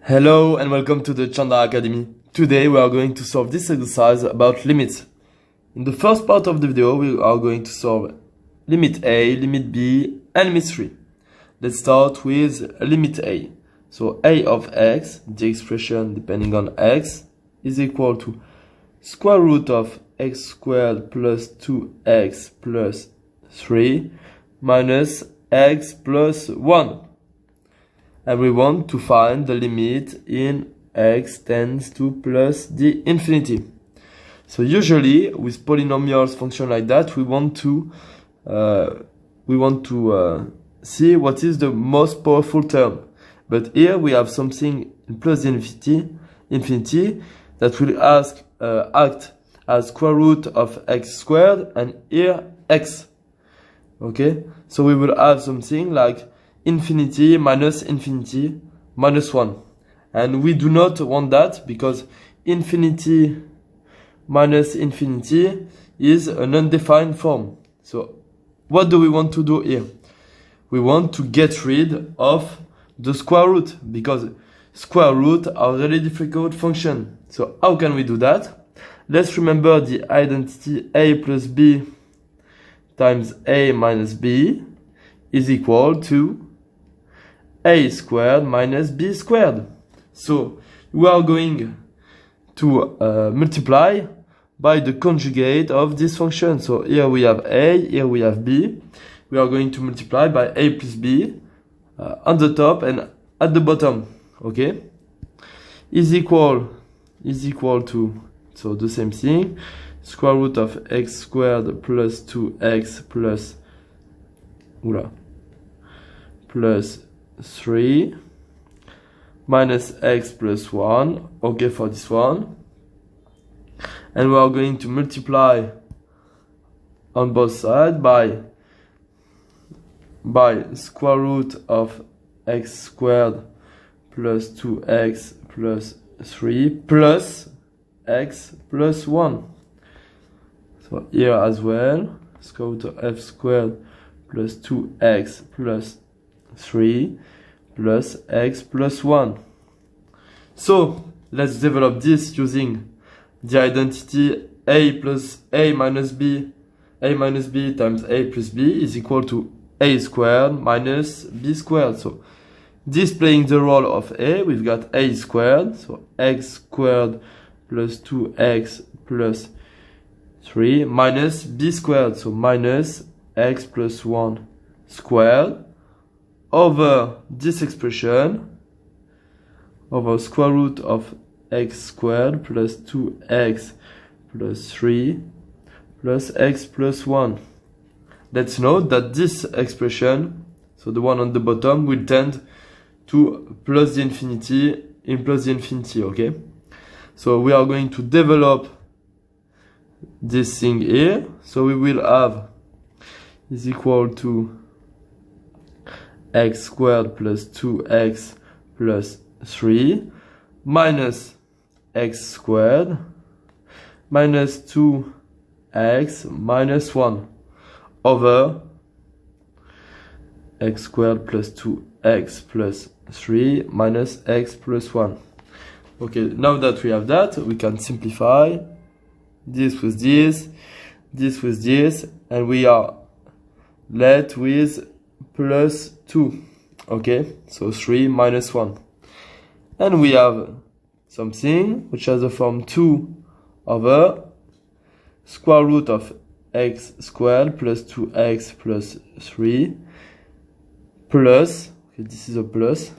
Hello and welcome to the Chandra Academy. Today we are going to solve this exercise about limits. In the first part of the video we are going to solve limit A, limit B and limit 3. Let's start with limit A. So A of x, the expression depending on x, is equal to square root of x squared plus 2x plus 3 minus x plus 1. And we want to find the limit in x tends to plus the infinity. So usually with polynomials function like that, we want to see what is the most powerful term. But here we have something in plus the infinity that will act as square root of x squared, and here x. Okay, so we will have something like infinity minus 1, and we do not want that because infinity minus infinity is an undefined form. So what do we want to do here? We want to get rid of the square root because square root are really difficult function. So how can we do that? Let's remember the identity a plus b times a minus b is equal to a squared minus b squared. So we are going to multiply by the conjugate of this function. So here we have a, here we have b. We are going to multiply by a plus b on the top and at the bottom. Okay, is equal to, so the same thing, square root of x squared plus 2x plus 3 minus x plus 1, okay, for this one, and we are going to multiply on both sides by square root of x squared plus 2x plus 3 plus x plus 1. So here as well, square root of f squared plus 2x plus 3 plus x plus 1. So let's develop this using the identity a plus a minus b times a plus b is equal to a squared minus b squared. So this playing the role of a, we've got a squared, so x squared plus 2x plus 3 minus b squared, so minus x plus 1 squared over this expression over square root of x squared plus 2x plus 3 plus x plus 1. Let's note that this expression, so the one on the bottom, will tend to plus the infinity in plus the infinity, okay? So we are going to develop this thing here. So we will have is equal to x squared plus 2x plus 3 minus x squared minus 2x minus 1 over x squared plus 2x plus 3 minus x plus 1. Okay, now that we have that, we can simplify this with this, this with this, and we are left with plus 2. Okay, so 3 minus 1. And we have something which has the form 2 over square root of x squared plus 2x plus 3 plus, okay, this is a plus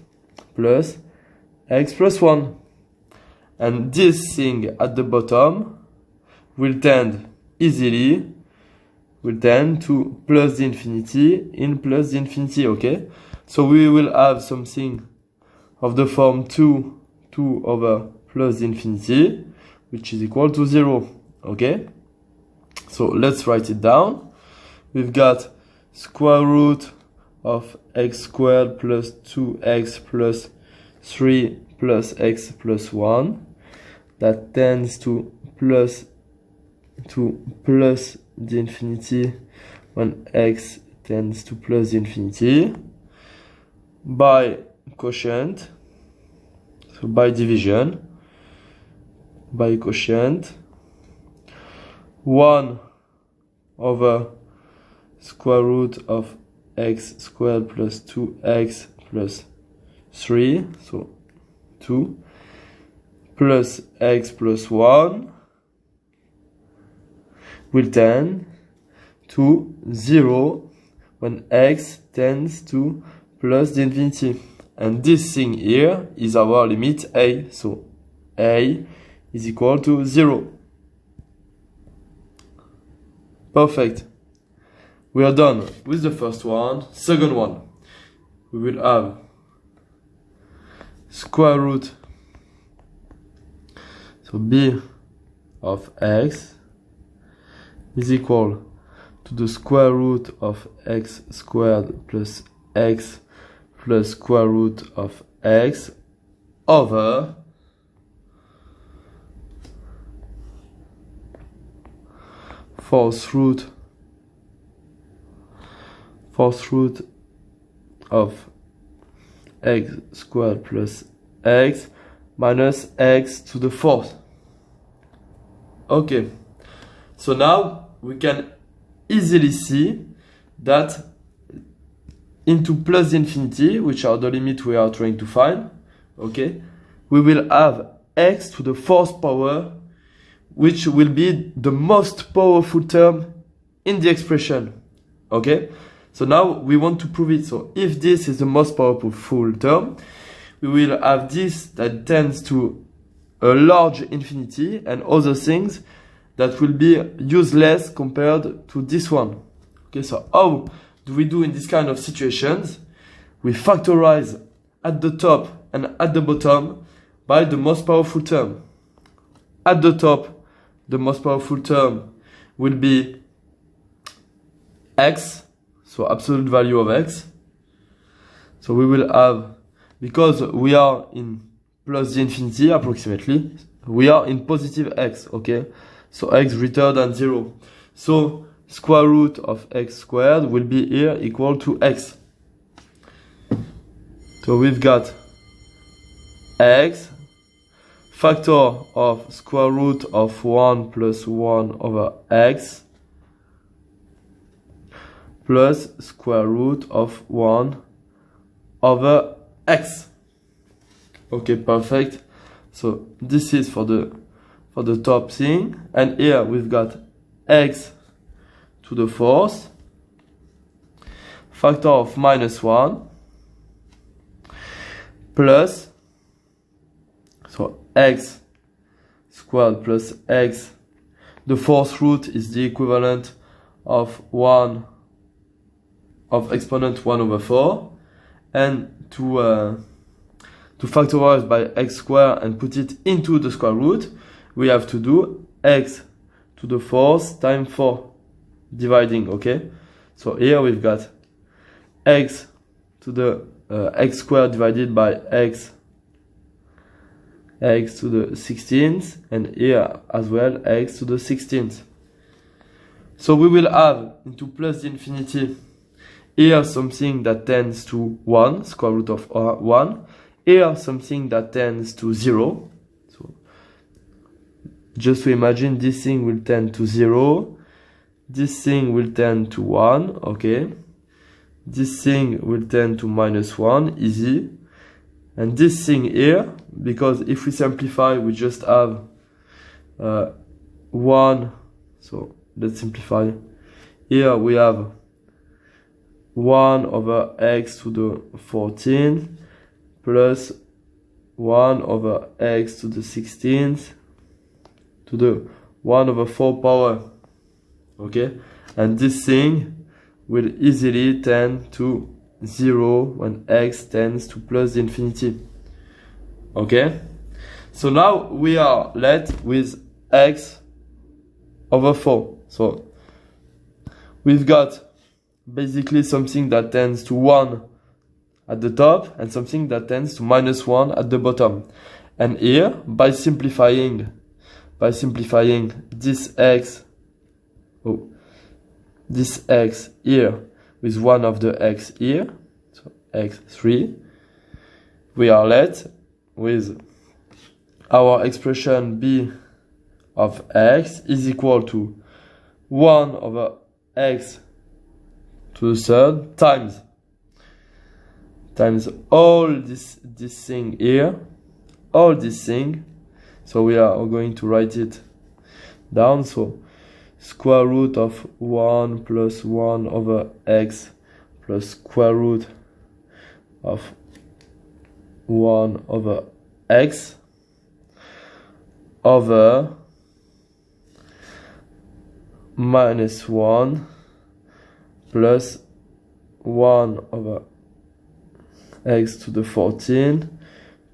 x plus 1. And this thing at the bottom will tend to plus the infinity in plus the infinity, okay? So we will have something of the form 2 over plus the infinity, which is equal to 0, okay? So let's write it down. We've got square root of x squared plus 2x plus 3 plus x plus 1. That tends to plus the infinity when x tends to plus the infinity by quotient. So by division, by quotient, 1 over square root of x squared plus 2x plus 3, so 2, plus x plus 1 will tend to 0 when x tends to plus the infinity. And this thing here is our limit a, so a is equal to 0. Perfect. We are done with the first one. Second one, we will have square root, so b of x is equal to the square root of x squared plus x plus square root of x over fourth root of x squared plus x minus x to the fourth. Okay, so now we can easily see that into plus the infinity, which are the limit we are trying to find, okay, we will have x to the fourth power, which will be the most powerful term in the expression. Okay, so now we want to prove it. So if this is the most powerful term, we will have this that tends to a large infinity and other things that will be useless compared to this one. Okay, so how do we do in this kind of situations? We factorize at the top and at the bottom by the most powerful term. At the top, the most powerful term will be x, so absolute value of x. So we will have, because we are in plus the infinity approximately, we are in positive x, okay? So x greater than 0. So square root of x squared will be here equal to x. So we've got x, factor of square root of 1 plus 1 over x, plus square root of 1 over x. Okay, perfect. So this is for the top thing, and here we've got x to the fourth, factor of minus 1, plus, so x squared plus x, the fourth root is the equivalent of 1 of exponent 1 over 4, and to factorize by x squared and put it into the square root, we have to do x to the fourth times 4 dividing, okay? So here we've got x to the x squared divided by x to the 16th, and here as well x to the 16th. So we will have into plus the infinity here something that tends to 1, square root of 1, here something that tends to 0. So just to imagine, this thing will tend to 0, this thing will tend to 1, okay, this thing will tend to minus 1, easy, and this thing here, because if we simplify, we just have 1, so let's simplify. Here we have 1 over x to the 14th plus 1 over x to the 16th to the 1 over 4 power, okay, and this thing will easily tend to 0 when x tends to plus the infinity. Okay, so now we are left with x over 4. So we've got basically something that tends to 1 at the top and something that tends to minus 1 at the bottom. And here, by simplifying this x, this x here with one of the x here, so x3, we are left with our expression b of x is equal to 1 over x to the third times all this thing here, all this thing. So we are going to write it down. So square root of 1 plus 1 over x plus square root of 1 over x over minus 1 plus 1 over x to the 14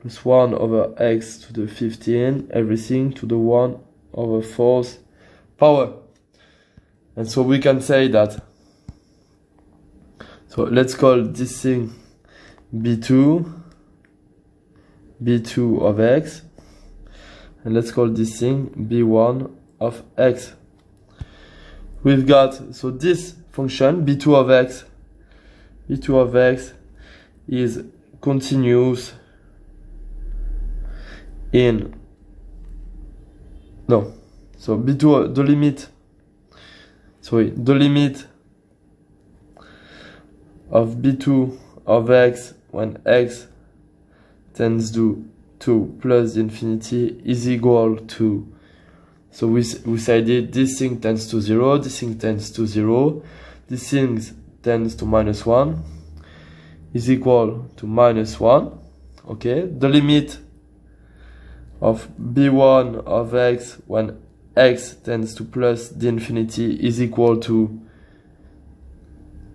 plus 1 over x to the 15, everything to the 1 over 4th power. And so we can say that, so let's call this thing b2 of x, and let's call this thing b1 of x. We've got, so this function b2 of x is continuous in, no, so b2, the limit of b2 of x when x tends to 2 plus infinity is equal to, so we said it, this thing tends to 0, this thing tends to 0, this thing tends to minus 1, is equal to minus 1. Okay, the limit of b1 of x when x tends to plus the infinity is equal to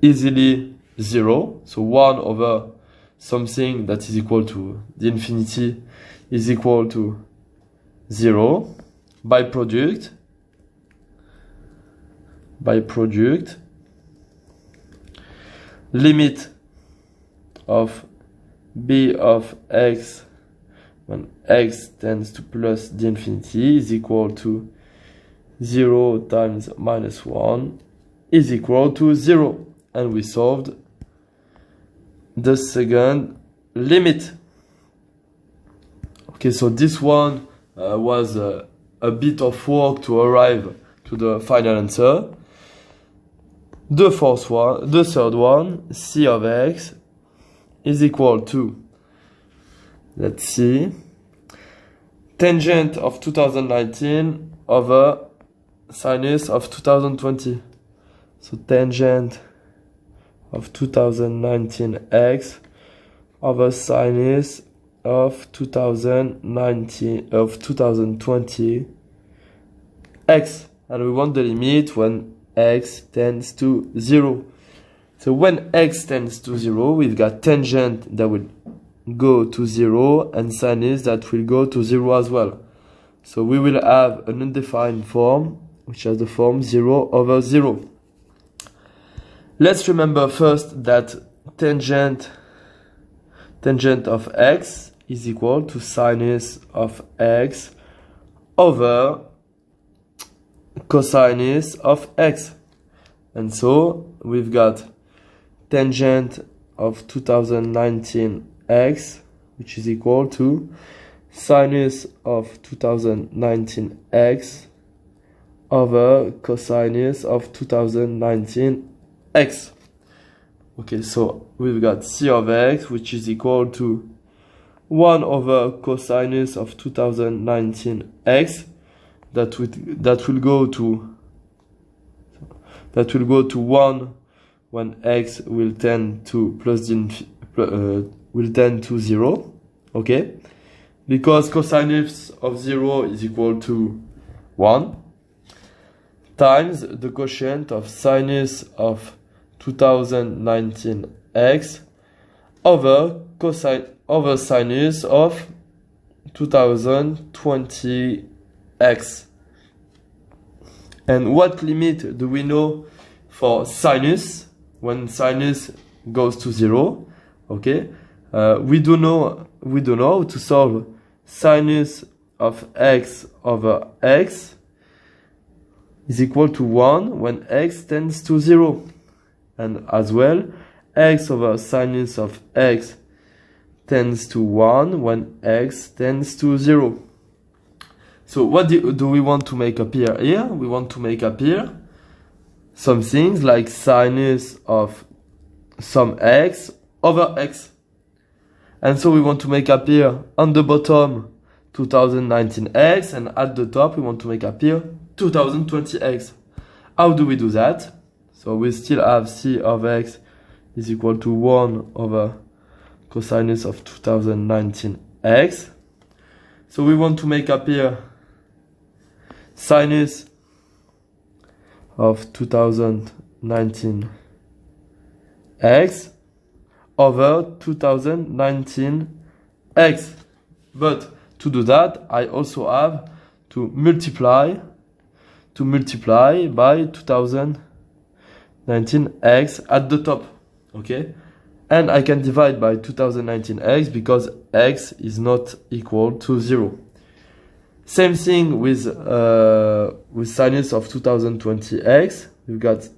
easily 0. So 1 over something that is equal to the infinity is equal to 0. By product, limit of b of x when x tends to plus the infinity is equal to 0 times minus 1 is equal to 0. And we solved the second limit. Okay, so this one was a bit of work to arrive to the final answer. The third one, c of x is equal to, let's see, tangent of 2019 over sinus of 2020. So tangent of 2019x over sinus of 2020 x, and we want the limit when x tends to 0. So when x tends to 0, we've got tangent that will go to 0 and sinus that will go to 0 as well. So we will have an undefined form which has the form 0 over 0. Let's remember first that tangent of x is equal to sinus of x over cosinus of x. And so we've got tangent of 2019x, which is equal to sinus of 2019x over cosinus of 2019x. Okay, so we've got c of x, which is equal to 1 over cosinus of 2019x. That will go to 1 when x will tend to will tend to 0. Okay, because cosinus of 0 is equal to 1 times the quotient of sinus of 2019x over sinus of 2020x. And what limit do we know for sinus when sinus goes to 0? Okay, we don't know how to solve sinus of x over x is equal to 1 when x tends to 0, and as well x over sinus of x tends to 1 when x tends to 0. So what do we want to make appear here? We want to make appear some things like sinus of some x over x. And so we want to make appear on the bottom 2019x, and at the top we want to make appear 2020x. How do we do that? So we still have c of x is equal to 1 over cosinus of 2019x. So we want to make appear sinus of 2019x over 2019x. But to do that, I also have to multiply by 2019x at the top, okay? And I can divide by 2019x because x is not equal to 0. Same thing with sinus of 2020x.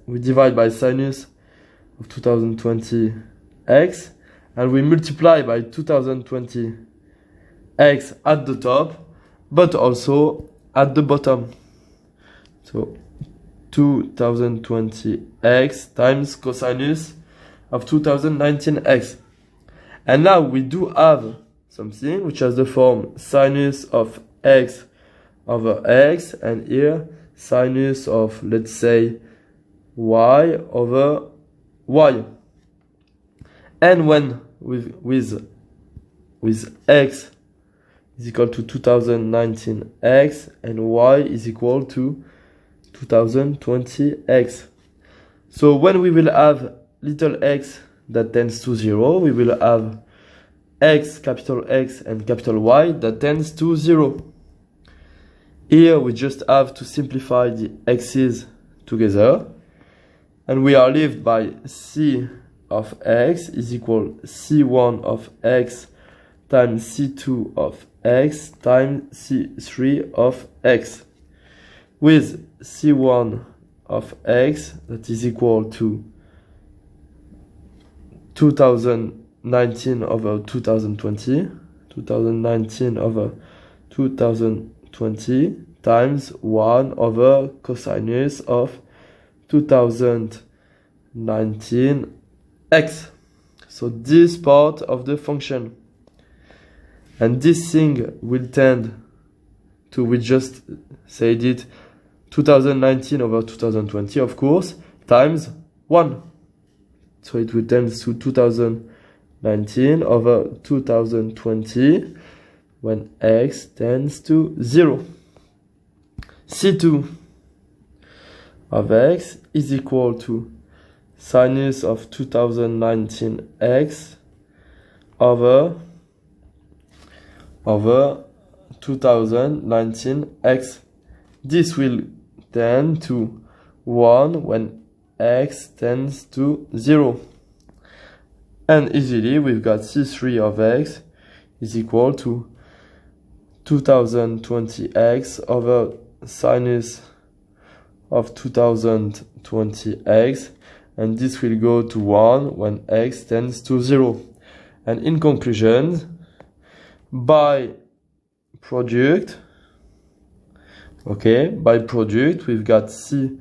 We divide by sinus of 2020x, and we multiply by 2020x at the top, but also at the bottom. So 2020x times cosinus of 2019x. And now we do have something which has the form sinus of x over x, and here sinus of, let's say, y over y. And when with x is equal to 2019x and y is equal to 2020x. So when we will have little x that tends to 0, we will have x, capital X, and capital Y that tends to 0. Here we just have to simplify the x's together, and we are left by c of x is equal c1 of x times c2 of x times c3 of x, with c1 of x that is equal to 2019 over 2020, 2019 over 2020 times 1 over cosinus of 2019x. So this part of the function. And this thing will tend to, we just said it, 2019 over 2020, of course, times 1. So it will tend to 2019 over 2020 when x tends to 0. C2 of x is equal to sinus of 2019x over 2019x. This will tend to 1 when x tends to 0. And easily we've got c3 of x is equal to 2020x over sinus of 2020x, and this will go to 1 when x tends to 0. And in conclusion, by product, we've got c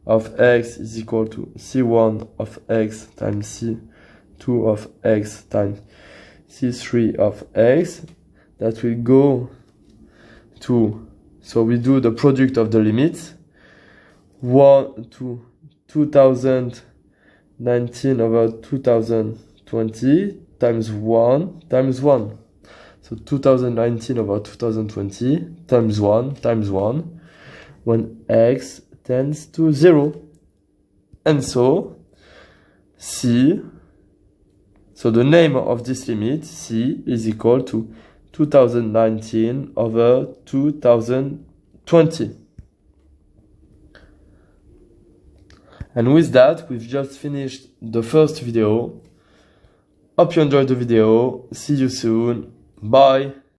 of x is equal to c1 of x times c2 of x times c3 of x. That will go to, so we do the product of the limits, 1 to 2019 over 2020 times 1 times 1. So 2019 over 2020 times 1 when x tends to 0. And so c, so the name of this limit, c, is equal to 2019 over 2020. And with that, we've just finished the first video. Hope you enjoyed the video. See you soon. Bye.